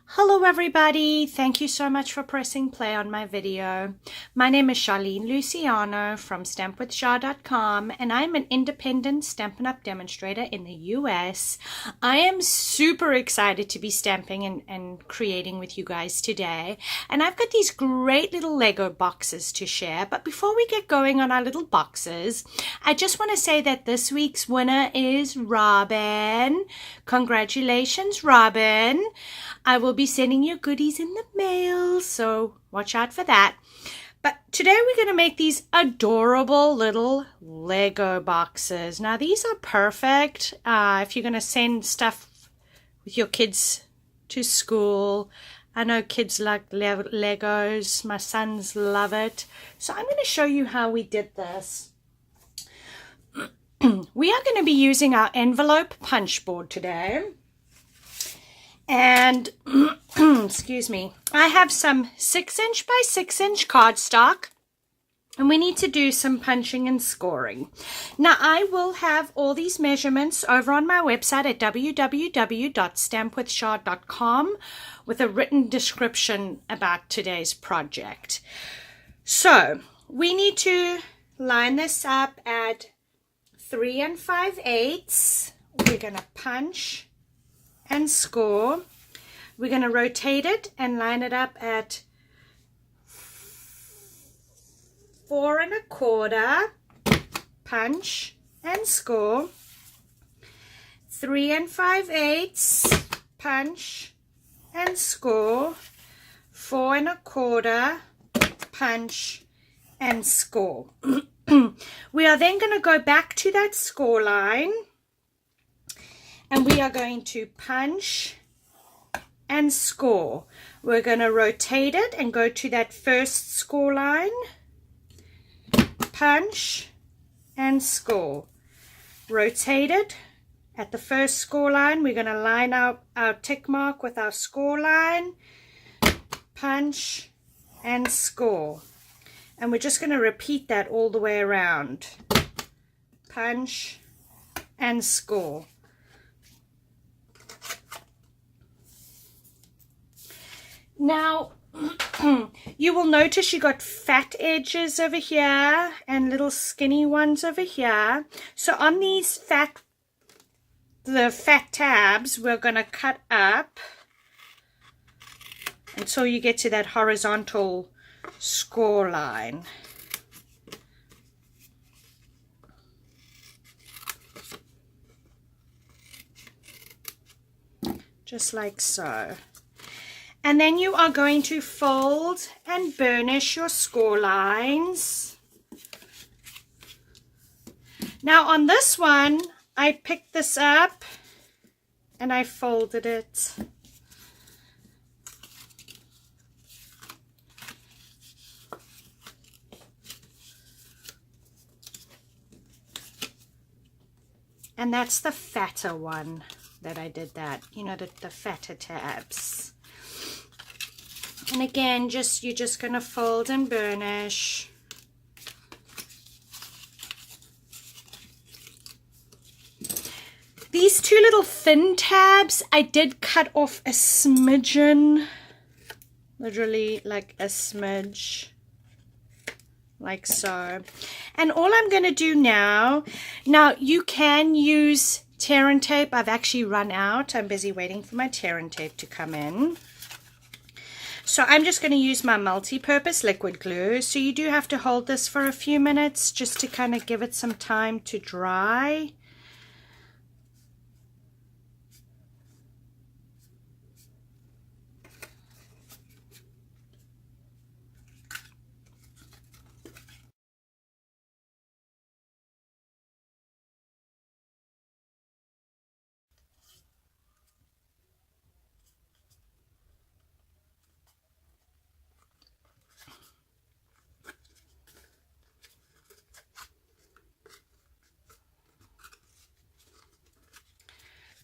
Hello everybody, thank you so much for pressing play on my video. My name is Charlene Luciano from stampwithshar.com and I'm an independent Stampin' Up! Demonstrator in the US. I am super excited to be stamping and creating with you guys today, and I've got these great little Lego boxes to share. But before we get going on our little boxes, I just want to say that this week's winner is Robin. Congratulations, Robin. I will be sending you goodies in the mail, so watch out for that. But today we're going to make these adorable little Lego boxes. Now these are perfect if you're going to send stuff with your kids to school. I know kids like Legos. My sons love it. So I'm going to show you how we did this. We are going to be using our envelope punch board today. And excuse me, I have some 6" by 6" cardstock, and we need to do some punching and scoring. Now I will have all these measurements over on my website at www.stampwithshar.com with a written description about today's project. So we need to line this up at 3 5/8. We're going to punch and score. We're going to rotate it and line it up at 4 1/4, punch and score. 3 5/8, punch and score. 4 1/4, punch and score. We are then going to go back to that score line, and we are going to punch and score. We're going to rotate it and go to that first score line, punch and score. Rotate it at the first score line. We're going to line up our tick mark with our score line, punch and score. And we're just going to repeat that all the way around. Punch and score. Now, you will notice you got fat edges over here and little skinny ones over here. So on these the fat tabs, we're going to cut up until you get to that horizontal score line. Just like so. And then you are going to fold and burnish your score lines. Now on this one, I picked this up and I folded it. And that's the fatter one that I did that, you know, the fatter tabs. And again, you're just going to fold and burnish. These two little thin tabs, I did cut off a smidgen, literally like a smidge, like so. And all I'm going to do now you can use tear and tape. I've actually run out. I'm busy waiting for my tear and tape to come in. So I'm just going to use my multi-purpose liquid glue. So you do have to hold this for a few minutes just to kind of give it some time to dry.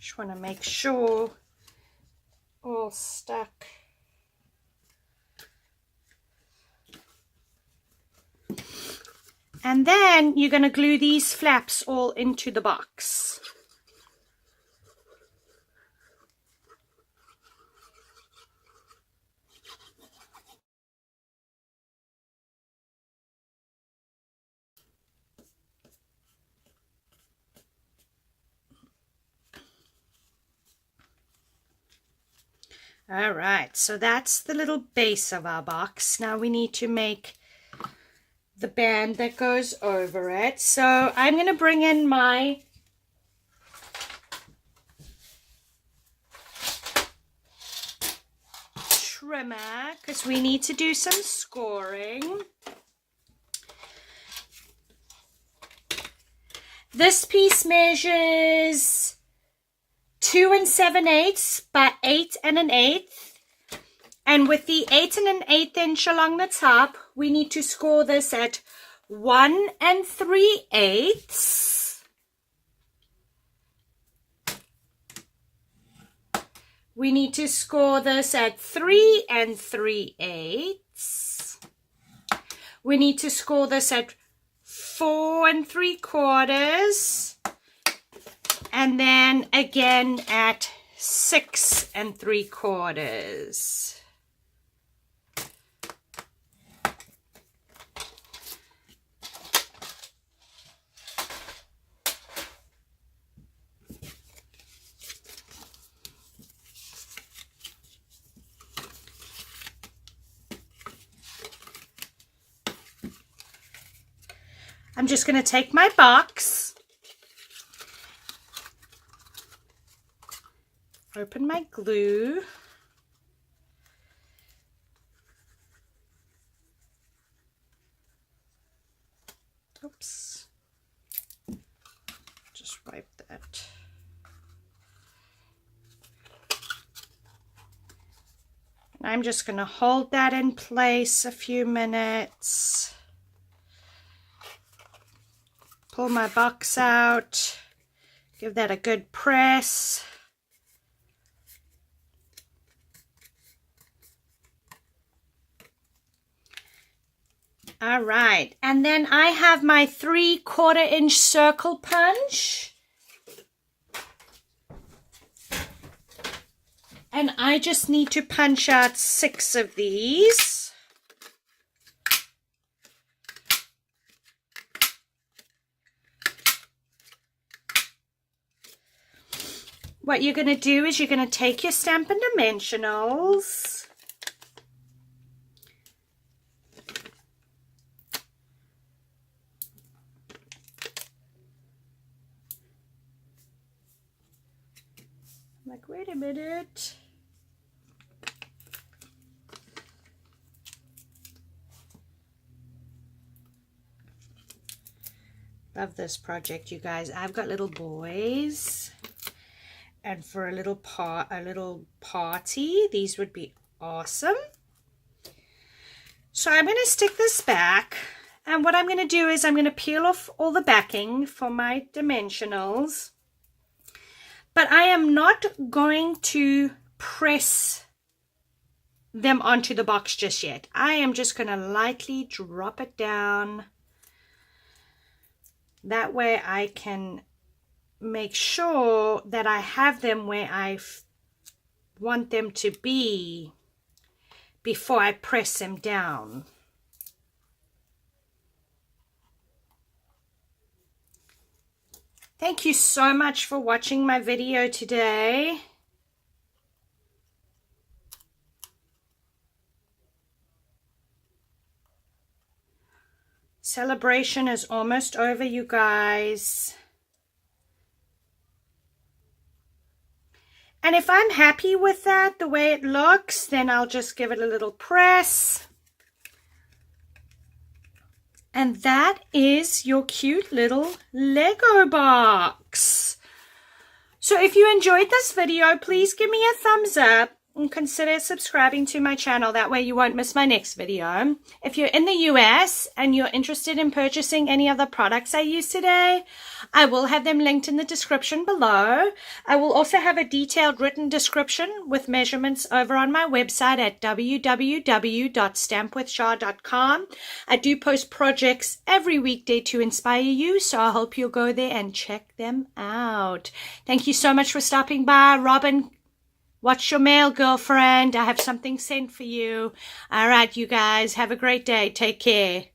Just want to make sure all stuck. And then you're going to glue these flaps all into the box. All right, so that's the little base of our box. Now we need to make the band that goes over it. So I'm going to bring in my trimmer because we need to do some scoring. This piece measures 2 7/8 by 8 1/8, and with the 8 1/8 inch along the top, we need to score this at 1 3/8. We need to score this at 3 3/8. We need to score this at 4 3/4. And then again at 6 3/4. I'm just going to take my box, open my glue, oops, just wipe that. And I'm just going to hold that in place a few minutes. Pull my box out, give that a good press. All right, and then I have my 3/4 inch circle punch. And I just need to punch out 6 of these. What you're going to do is you're going to take your Stampin' Dimensionals, I'm like, wait a minute. Love this project, you guys. I've got little boys, and for a little party, these would be awesome. So I'm going to stick this back, and what I'm going to do is I'm going to peel off all the backing for my dimensionals, but I am not going to press them onto the box just yet. I am just going to lightly drop it down. That way I can make sure that I have them where I want them to be before I press them down. Thank you so much for watching my video today. Celebration is almost over, you guys. And if I'm happy with that, the way it looks, then I'll just give it a little press. And that is your cute little Lego box. So if you enjoyed this video, please give me a thumbs up and consider subscribing to my channel. That way you won't miss my next video. If you're in the US and you're interested in purchasing any of the products I use today, I will have them linked in the description below. I will also have a detailed written description with measurements over on my website at www.stampwithshar.com. I do post projects every weekday to inspire you, so I hope you'll go there and check them out. Thank you so much for stopping by. Robin, watch your mail, girlfriend. I have something sent for you. All right, you guys, have a great day. Take care.